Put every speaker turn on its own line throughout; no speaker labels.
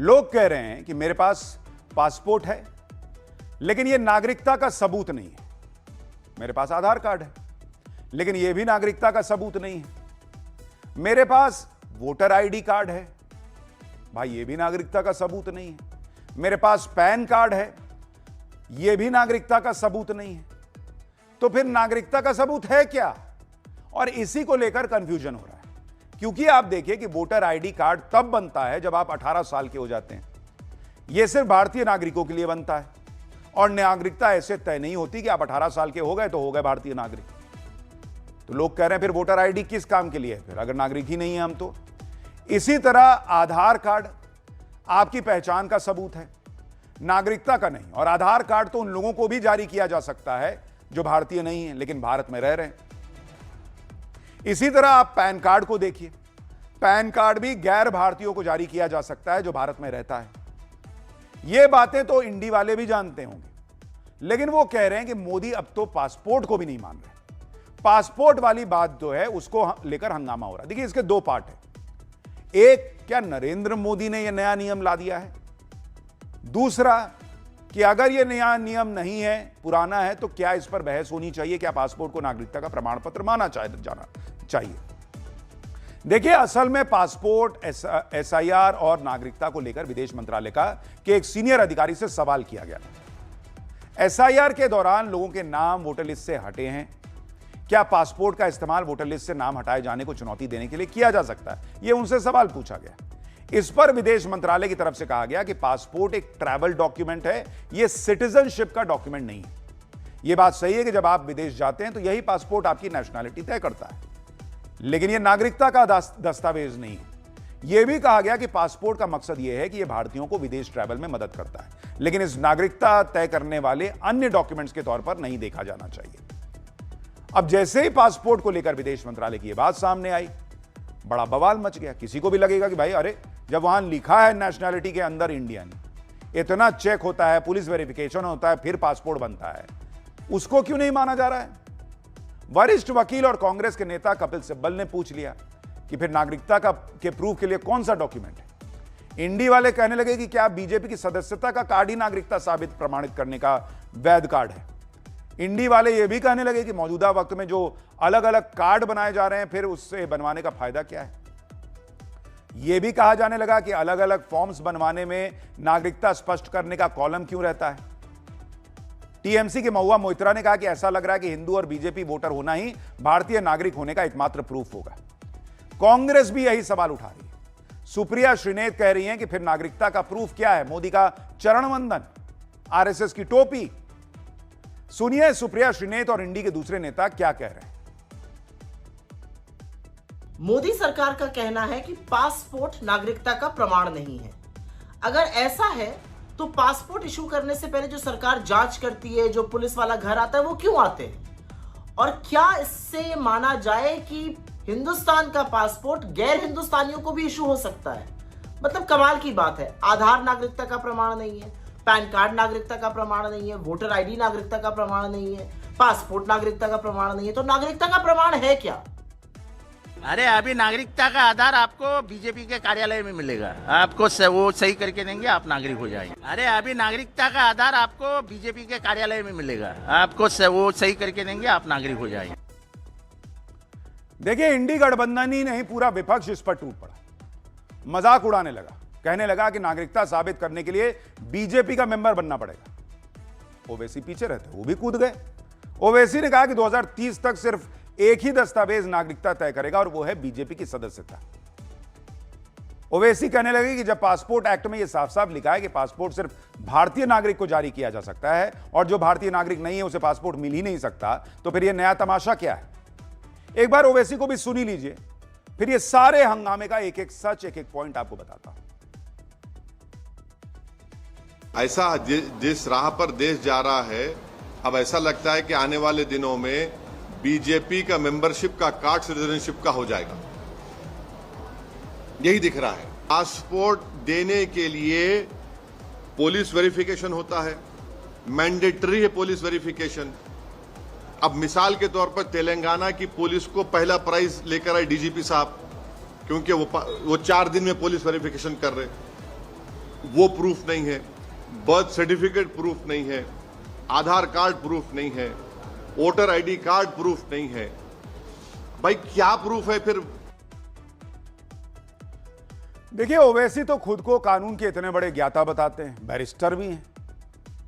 लोग कह रहे हैं कि मेरे पास पासपोर्ट है लेकिन यह नागरिकता का सबूत नहीं है। मेरे पास आधार कार्ड है लेकिन यह भी नागरिकता का सबूत नहीं है। मेरे पास वोटर आईडी कार्ड है, भाई यह भी नागरिकता का सबूत नहीं है। मेरे पास पैन कार्ड है, यह भी नागरिकता का सबूत नहीं है। तो फिर नागरिकता का सबूत है क्या? और इसी को लेकर कंफ्यूजन हो रहा है, क्योंकि आप देखिए कि वोटर आईडी कार्ड तब बनता है जब आप 18 साल के हो जाते हैं। यह सिर्फ भारतीय नागरिकों के लिए बनता है और नागरिकता ऐसे तय नहीं होती कि आप 18 साल के हो गए तो हो गए भारतीय नागरिक। तो लोग कह रहे हैं फिर वोटर आईडी किस काम के लिए है फिर, अगर नागरिक ही नहीं है हम तो। इसी तरह आधार कार्ड आपकी पहचान का सबूत है, नागरिकता का नहीं। और आधार कार्ड तो उन लोगों को भी जारी किया जा सकता है जो भारतीय नहीं है लेकिन भारत में रह रहे हैं। इसी तरह आप पैन कार्ड को देखिए, पैन कार्ड भी गैर भारतीयों को जारी किया जा सकता है जो भारत में रहता है। ये बातें तो इंडी वाले भी जानते होंगे, लेकिन वो कह रहे हैं कि मोदी अब तो पासपोर्ट को भी नहीं मान रहे। पासपोर्ट वाली बात जो है उसको लेकर हंगामा हो रहा है। देखिए इसके दो पार्ट है। एक, क्या नरेंद्र मोदी ने यह नया नियम ला दिया है? दूसरा कि अगर यह नया नियम नहीं है, पुराना है, तो क्या इस पर बहस होनी चाहिए? क्या पासपोर्ट को नागरिकता का प्रमाण पत्र माना जाना चाहिए? देखिए असल में पासपोर्ट, एसआईआर और नागरिकता को लेकर विदेश मंत्रालय का के एक सीनियर अधिकारी से सवाल किया गया। एसआईआर के दौरान लोगों के नाम वोटर लिस्ट से हटे हैं, क्या पासपोर्ट का इस्तेमाल वोटर लिस्ट से नाम हटाए जाने को चुनौती देने के लिए किया जा सकता है? यह उनसे सवाल पूछा गया। इस पर विदेश मंत्रालय की तरफ से कहा गया कि पासपोर्ट एक ट्रैवल डॉक्यूमेंट है, यह सिटीजनशिप का डॉक्यूमेंट नहीं है। यह बात सही है कि जब आप विदेश जाते हैं तो यही पासपोर्ट आपकी नेशनैलिटी तय करता है, लेकिन यह नागरिकता का दस्तावेज नहीं है। यह भी कहा गया कि पासपोर्ट का मकसद यह है कि यह भारतीयों को विदेश ट्रैवल में मदद करता है, लेकिन इस नागरिकता तय करने वाले अन्य डॉक्यूमेंट्स के तौर पर नहीं देखा जाना चाहिए। अब जैसे ही पासपोर्ट को लेकर विदेश मंत्रालय की यह बात सामने आई, बड़ा बवाल मच गया। किसी को भी लगेगा कि भाई अरे, जब वहां लिखा है नेशनैलिटी के अंदर इंडियन, इतना चेक होता है, पुलिस वेरिफिकेशन होता है, फिर पासपोर्ट बनता है, उसको क्यों नहीं माना जा रहा है? वरिष्ठ वकील और कांग्रेस के नेता कपिल सिब्बल ने पूछ लिया कि फिर नागरिकता के प्रूफ के लिए कौन सा डॉक्यूमेंट है? इंडी वाले कहने लगे कि क्या बीजेपी की सदस्यता का कार्ड ही नागरिकता साबित प्रमाणित करने का वैध कार्ड है? इंडी वाले यह भी कहने लगे कि मौजूदा वक्त में जो अलग अलग कार्ड बनाए जा रहे हैं, फिर उससे बनवाने का फायदा क्या है? यह भी कहा जाने लगा कि अलग अलग फॉर्म्स बनवाने में नागरिकता स्पष्ट करने का कॉलम क्यों रहता है? टीएमसी के महुआ मोइत्रा ने कहा कि ऐसा लग रहा है कि हिंदू और बीजेपी वोटर होना ही भारतीय नागरिक होने का एकमात्र प्रूफ होगा। कांग्रेस भी यही सवाल उठा रही है। सुप्रिया श्रीनेत कह रही हैं कि फिर नागरिकता का प्रूफ क्या है? मोदी का चरण वंदन, आरएसएस की टोपी? सुनिए सुप्रिया श्रीनेत और इंडी के दूसरे नेता क्या कह रहे हैं।
मोदी सरकार का कहना है कि पासपोर्ट नागरिकता का प्रमाण नहीं है। अगर ऐसा है तो पासपोर्ट इशू करने से पहले जो सरकार जांच करती है, जो पुलिस वाला घर आता है, वो क्यों आते हैं? और क्या इससे माना जाए कि हिंदुस्तान का पासपोर्ट गैर हिंदुस्तानियों को भी इशू हो सकता है? मतलब कमाल की बात है। आधार नागरिकता का प्रमाण नहीं है, पैन कार्ड नागरिकता का प्रमाण नहीं है, वोटर आईडी नागरिकता का प्रमाण नहीं है, पासपोर्ट नागरिकता का प्रमाण नहीं है, तो नागरिकता का प्रमाण है क्या?
अरे अभी नागरिकता का आधार आपको बीजेपी के कार्यालय में मिलेगा, आपको वो सही करके देंगे, आप नागरिक हो जाएंगे। अरे अभी नागरिकता का आधार आपको बीजेपी के कार्यालय में मिलेगा, आपको वो सही करके देंगे, आप नागरिक हो जाएंगे।
देखिए इंडी गठबंधन ही नहीं, पूरा विपक्ष इस पर टूट पड़ा, मजाक उड़ाने लगा, कहने लगा कि नागरिकता साबित करने के लिए बीजेपी का मेंबर बनना पड़ेगा। ओवैसी पीछे रहते, वो भी कूद गए। ओवैसी ने कहा कि 2030 तक सिर्फ एक ही दस्तावेज नागरिकता तय करेगा और वो है बीजेपी की सदस्यता। ओवैसी कहने लगे कि जब पासपोर्ट एक्ट में यह साफ साफ लिखा है कि पासपोर्ट सिर्फ भारतीय नागरिक को जारी किया जा सकता है और जो भारतीय नागरिक नहीं है उसे पासपोर्ट मिल ही नहीं सकता, तो फिर यह नया तमाशा क्या है? एक बार ओवैसी को भी सुनी लीजिए, फिर ये सारे हंगामे का एक एक सच, एक एक पॉइंट आपको बताता हूं।
ऐसा जिस राह पर देश जा रहा है, अब ऐसा लगता है कि आने वाले दिनों में बीजेपी का मेंबरशिप का कार्ड सिटीजनशिप का हो जाएगा, यही दिख रहा है। पासपोर्ट देने के लिए पुलिस वेरिफिकेशन होता है, मैंडेटरी है पुलिस वेरिफिकेशन। अब मिसाल के तौर पर तेलंगाना की पुलिस को पहला प्राइज लेकर आए डीजीपी साहब, क्योंकि वो 4 दिन में पुलिस वेरिफिकेशन कर रहे। वो प्रूफ नहीं है, बर्थ सर्टिफिकेट प्रूफ नहीं है, आधार कार्ड प्रूफ नहीं है, वोटर आईडी कार्ड प्रूफ नहीं है, भाई क्या प्रूफ है फिर?
देखिए, ओवैसी तो खुद को कानून के इतने बड़े ज्ञाता बताते हैं, बैरिस्टर भी हैं।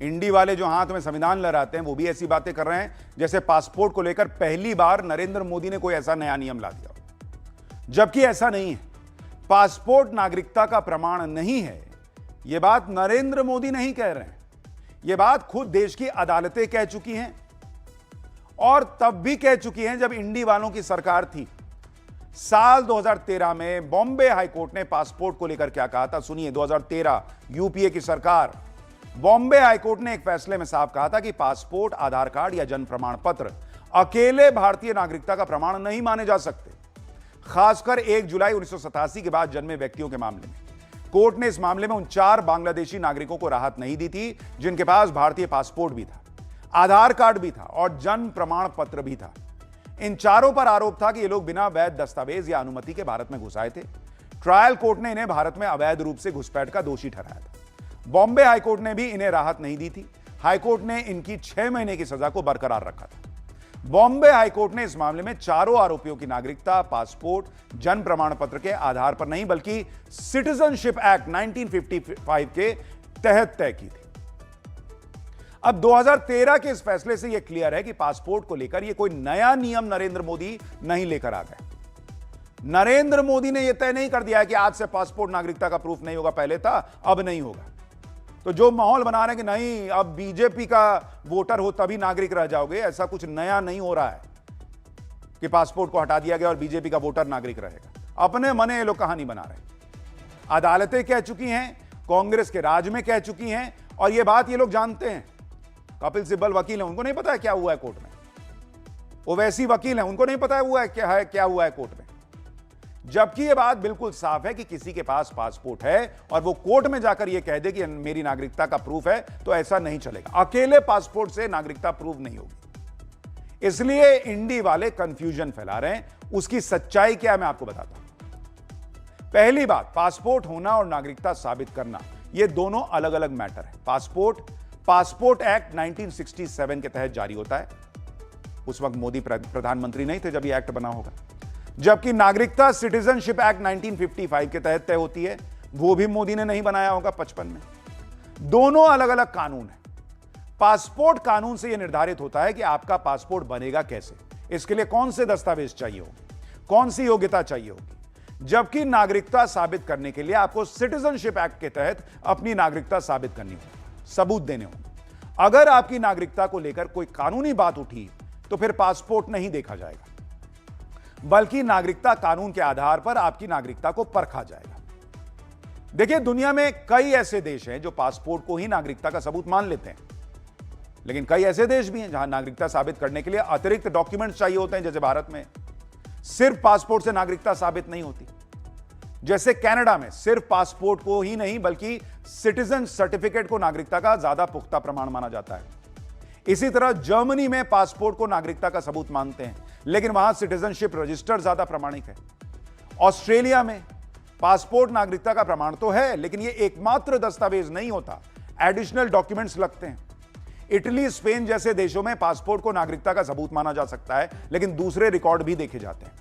इंडी वाले जो हाथ में संविधान लहराते हैं वो भी ऐसी बातें कर रहे हैं जैसे पासपोर्ट को लेकर पहली बार नरेंद्र मोदी ने कोई ऐसा नया नियम ला दिया, जबकि ऐसा नहीं है। पासपोर्ट नागरिकता का प्रमाण नहीं है, यह बात नरेंद्र मोदी नहीं कह रहे हैं, यह बात खुद देश की अदालतें कह चुकी हैं, और तब भी कह चुकी हैं जब इंडी वालों की सरकार थी। साल 2013 में बॉम्बे हाईकोर्ट ने पासपोर्ट को लेकर क्या कहा था, सुनिए। 2013 यूपीए की सरकार, बॉम्बे हाईकोर्ट ने एक फैसले में साफ कहा था कि पासपोर्ट, आधार कार्ड या जन्म प्रमाण पत्र अकेले भारतीय नागरिकता का प्रमाण नहीं माने जा सकते, खासकर 1 जुलाई 1987 के बाद जन्मे व्यक्तियों के मामले में। कोर्ट ने इस मामले में उन 4 बांग्लादेशी नागरिकों को राहत नहीं दी थी जिनके पास भारतीय पासपोर्ट भी था, आधार कार्ड भी था और जन्म प्रमाण पत्र भी था। इन चारों पर आरोप था कि ये लोग बिना वैध दस्तावेज या अनुमति के भारत में घुस आए थे। ट्रायल कोर्ट ने इन्हें भारत में अवैध रूप से घुसपैठ का दोषी ठहराया था। बॉम्बे हाईकोर्ट ने भी इन्हें राहत नहीं दी थी। हाईकोर्ट ने इनकी 6 महीने की सजा को बरकरार रखा था। बॉम्बे हाईकोर्ट ने इस मामले में चारों आरोपियों की नागरिकता पासपोर्ट, जन्म प्रमाण पत्र के आधार पर नहीं बल्कि सिटीजनशिप एक्ट 1955 के तहत तय की थी। अब 2013 के इस फैसले से यह क्लियर है कि पासपोर्ट को लेकर यह कोई नया नियम नरेंद्र मोदी नहीं लेकर आ गए। नरेंद्र मोदी ने यह तय नहीं कर दिया है कि आज से पासपोर्ट नागरिकता का प्रूफ नहीं होगा, पहले था अब नहीं होगा। तो जो माहौल बना रहे हैं कि नहीं अब बीजेपी का वोटर हो तभी नागरिक रह जाओगे, ऐसा कुछ नया नहीं हो रहा है कि पासपोर्ट को हटा दिया गया और बीजेपी का वोटर नागरिक रहेगा। अपने मने ये लोग कहानी बना रहे हैं। अदालतें कह चुकी हैं, कांग्रेस के राज में कह चुकी हैं, और यह बात ये लोग जानते हैं। कपिल सिब्बल वकील हैं, उनको नहीं पता है क्या हुआ है कोर्ट में। ओवैसी वकील हैं, उनको नहीं पता है क्या हुआ है कोर्ट में। जबकि यह बात बिल्कुल साफ है कि किसी के पास पासपोर्ट है और वो कोर्ट में जाकर यह कह दे कि मेरी नागरिकता का प्रूफ है, तो ऐसा नहीं चलेगा। अकेले पासपोर्ट से नागरिकता प्रूफ नहीं होगी। इसलिए इंडी वाले कंफ्यूजन फैला रहे हैं। उसकी सच्चाई क्या है मैं आपको बताता हूं। पहली बात, पासपोर्ट होना और नागरिकता साबित करना ये दोनों अलग अलग मैटर है। पासपोर्ट एक्ट 1967 के तहत जारी होता है। उस वक्त मोदी प्रधानमंत्री नहीं थे जब यह एक्ट बना होगा। जबकि नागरिकता सिटीजनशिप एक्ट 1955 के तहत तय होती है, वो भी मोदी ने नहीं बनाया होगा 55 में। दोनों अलग अलग कानून है। पासपोर्ट कानून से यह निर्धारित होता है कि आपका पासपोर्ट बनेगा कैसे, इसके लिए कौन से दस्तावेज चाहिए होंगे, कौन सी योग्यता चाहिए होगी। जबकि नागरिकता साबित करने के लिए आपको सिटीजनशिप एक्ट के तहत अपनी नागरिकता साबित करनी होगी, सबूत देने होंगे। अगर आपकी नागरिकता को लेकर कोई कानूनी बात उठी तो फिर पासपोर्ट नहीं देखा जाएगा, बल्कि नागरिकता कानून के आधार पर आपकी नागरिकता को परखा जाएगा। देखिए, दुनिया में कई ऐसे देश हैं जो पासपोर्ट को ही नागरिकता का सबूत मान लेते हैं, लेकिन कई ऐसे देश भी हैं जहां नागरिकता साबित करने के लिए अतिरिक्त डॉक्यूमेंट्स चाहिए होते हैं। जैसे भारत में सिर्फ पासपोर्ट से नागरिकता साबित नहीं होती। जैसे कनाडा में सिर्फ पासपोर्ट को ही नहीं बल्कि सिटीजन सर्टिफिकेट को नागरिकता का ज्यादा पुख्ता प्रमाण माना जाता है। इसी तरह जर्मनी में पासपोर्ट को नागरिकता का सबूत मानते हैं, लेकिन वहां सिटीजनशिप रजिस्टर ज्यादा प्रमाणिक है। ऑस्ट्रेलिया में पासपोर्ट नागरिकता का प्रमाण तो है, लेकिन यह एकमात्र दस्तावेज नहीं होता, एडिशनल डॉक्यूमेंट्स लगते हैं। इटली, स्पेन जैसे देशों में पासपोर्ट को नागरिकता का सबूत माना जा सकता है, लेकिन दूसरे रिकॉर्ड भी देखे जाते हैं।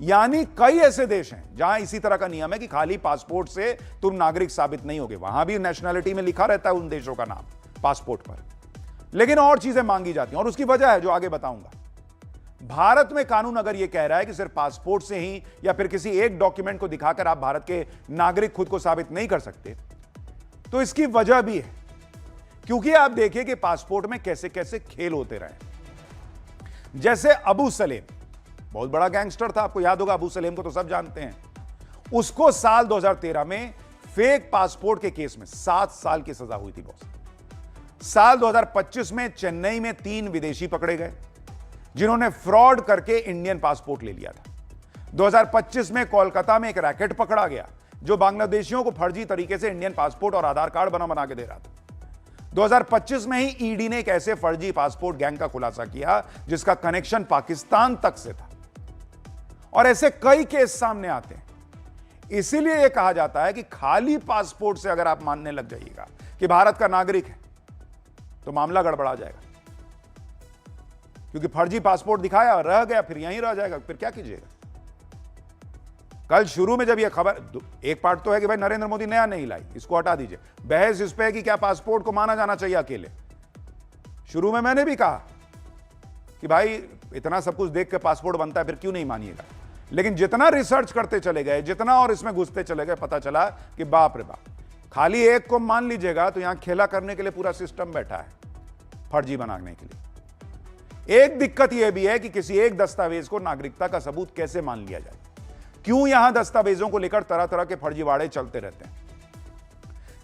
यानी कई ऐसे देश हैं जहां इसी तरह का नियम है कि खाली पासपोर्ट से तुम नागरिक साबित नहीं होगे। वहां भी नेशनैलिटी में लिखा रहता है उन देशों का नाम पासपोर्ट पर, लेकिन और चीजें मांगी जाती हैं, और उसकी वजह है जो आगे बताऊंगा। भारत में कानून अगर यह कह रहा है कि सिर्फ पासपोर्ट से ही या फिर किसी एक डॉक्यूमेंट को दिखाकर आप भारत के नागरिक खुद को साबित नहीं कर सकते, तो इसकी वजह भी है। क्योंकि आप देखिए कि पासपोर्ट में कैसे कैसे खेल होते रहे। जैसे अबू सलेम बहुत बड़ा गैंगस्टर था, आपको याद होगा, अबू सलेम को तो सब जानते हैं। उसको साल 2013 में फेक पासपोर्ट के केस में 7 साल की सजा हुई थी बॉस। साल 2025 में चेन्नई में 3 विदेशी पकड़े गए जिन्होंने फ्रॉड करके इंडियन पासपोर्ट ले लिया था। 2025 में कोलकाता में एक रैकेट पकड़ा गया जो बांग्लादेशियों को फर्जी तरीके से इंडियन पासपोर्ट और आधार कार्ड बना के दे रहा था। 2025 में ही ईडी ने एक ऐसे फर्जी पासपोर्ट गैंग का खुलासा किया जिसका कनेक्शन पाकिस्तान तक से था। और ऐसे कई केस सामने आते हैं। इसीलिए यह कहा जाता है कि खाली पासपोर्ट से अगर आप मानने लग जाइएगा कि भारत का नागरिक है तो मामला गड़बड़ा जाएगा, क्योंकि फर्जी पासपोर्ट दिखाया और रह गया, फिर यहीं रह जाएगा, फिर क्या कीजिएगा। कल शुरू में जब यह खबर, एक पार्ट तो है कि भाई नरेंद्र मोदी नया नहीं लाई, इसको हटा दीजिए, बहस इस पे है कि क्या पासपोर्ट को माना जाना चाहिए अकेले। शुरू में मैंने भी कहा कि भाई इतना सब कुछ देख के पासपोर्ट बनता है, फिर क्यों नहीं मानिएगा। लेकिन जितना रिसर्च करते चले गए, जितना और इसमें घुसते चले गए, पता चला कि बाप रे बाप, खाली एक को मान लीजिएगा तो यहां खेला करने के लिए पूरा सिस्टम बैठा है फर्जी बनाने के लिए। एक दिक्कत यह भी है कि किसी एक दस्तावेज को नागरिकता का सबूत कैसे मान लिया जाए। क्यों यहां दस्तावेजों को लेकर तरह तरह के फर्जीवाड़े चलते रहते हैं।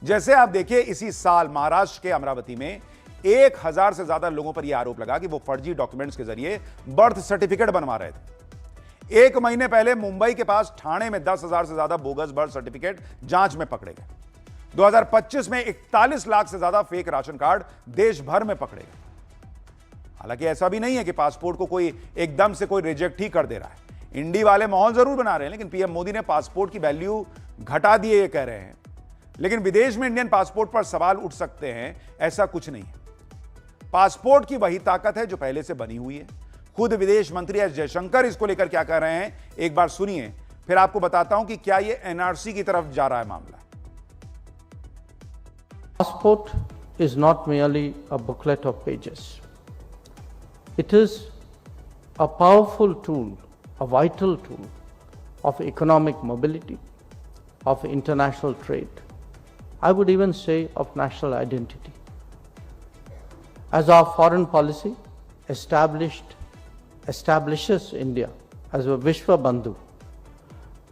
जैसे आप देखिए, इसी साल महाराष्ट्र के अमरावती में 1000 से ज्यादा लोगों पर यह आरोप लगा कि वो फर्जी डॉक्यूमेंट्स के जरिए बर्थ सर्टिफिकेट बनवा रहे थे। एक महीने पहले मुंबई के पास ठाणे में 10,000 से ज्यादा बोगस बर्थ सर्टिफिकेट जांच में पकड़े गए। 2025 में 41 लाख से ज्यादा फेक राशन कार्ड देश भर में पकड़े गए। हालांकि ऐसा भी नहीं है कि पासपोर्ट को कोई एकदम से कोई रिजेक्ट ही कर दे रहा है। इंडी वाले माहौल जरूर बना रहे हैं, लेकिन पीएम मोदी ने पासपोर्ट की वैल्यू घटा दी है, ये कह रहे हैं। लेकिन विदेश में इंडियन पासपोर्ट पर सवाल उठ सकते हैं, ऐसा कुछ नहीं है। पासपोर्ट की वही ताकत है जो पहले से बनी हुई है। खुद विदेश मंत्री एस जयशंकर इसको लेकर क्या कह रहे हैं, एक बार सुनिए, फिर आपको बताता हूं कि क्या यह एनआरसी की तरफ जा रहा है मामला।
Passport is not merely a booklet of pages. It is a powerful tool, a vital tool of economic mobility, of international trade. I would even say of national identity. As our foreign policy establishes India as a Vishwa Bandhu,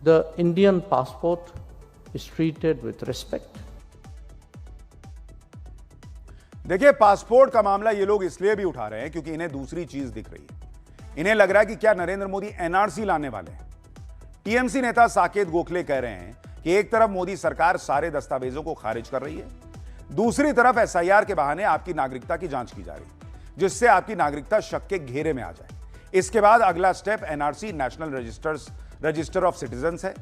the Indian passport is treated with respect.
देखिए, passport का मामला ये लोग इसलिए भी उठा रहे हैं क्योंकि इन्हें दूसरी चीज दिख रही है। इन्हें लग रहा है कि क्या नरेंद्र मोदी एनआरसी लाने वाले हैं। टीएमसी नेता साकेत गोखले कह रहे हैं कि एक तरफ मोदी सरकार सारे दस्तावेजों को खारिज कर रही है, दूसरी तरफ एसआईआर के बहाने आपकी नागरिकता की जांच की जा रही है, जिससे आपकी नागरिकता शक के घेरे में आ जाए। इसके बाद अगला step NRC, national register of citizens है।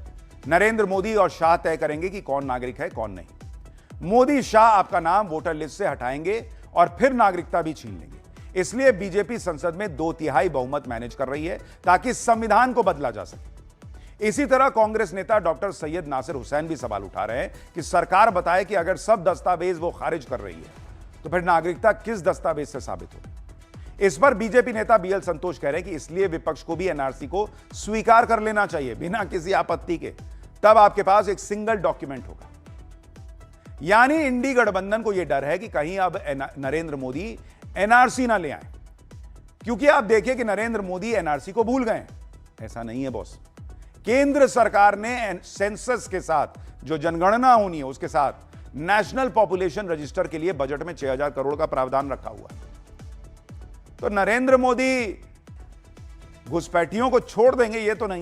नरेंद्र मोदी और शाह तय करेंगे कि कौन नागरिक है, कौन नहीं। मोदी शाह आपका नाम वोटर लिस्ट से हटाएंगे और फिर नागरिकता भी छीन लेंगे। इसलिए बीजेपी संसद में 2/3 बहुमत मैनेज कर रही है ताकि संविधान को बदला जा सके। इसी तरह कांग्रेस नेता डॉक्टर सैयद नासिर हुसैन भी सवाल उठा रहे हैं कि सरकार बताए कि अगर सब दस्तावेज वो खारिज कर रही है तो फिर नागरिकता किस दस्तावेज से साबित होगी। इस पर बीजेपी नेता बीएल संतोष कह रहे हैं कि इसलिए विपक्ष को भी एनआरसी को स्वीकार कर लेना चाहिए बिना किसी आपत्ति के, तब आपके पास एक सिंगल डॉक्यूमेंट होगा। यानी इंडी गठबंधन को यह डर है कि कहीं अब नरेंद्र मोदी एनआरसी ना ले आए, क्योंकि आप देखिए कि नरेंद्र मोदी एनआरसी को भूल गए। ऐसा नहीं है बॉस। केंद्र सरकार ने सेंसस के साथ, जो जनगणना होनी है उसके साथ नेशनल पॉपुलेशन रजिस्टर के लिए बजट में 6000 करोड़ का प्रावधान रखा हुआ है। तो नरेंद्र मोदी घुसपैठियों को छोड़ देंगे ये तो नहीं।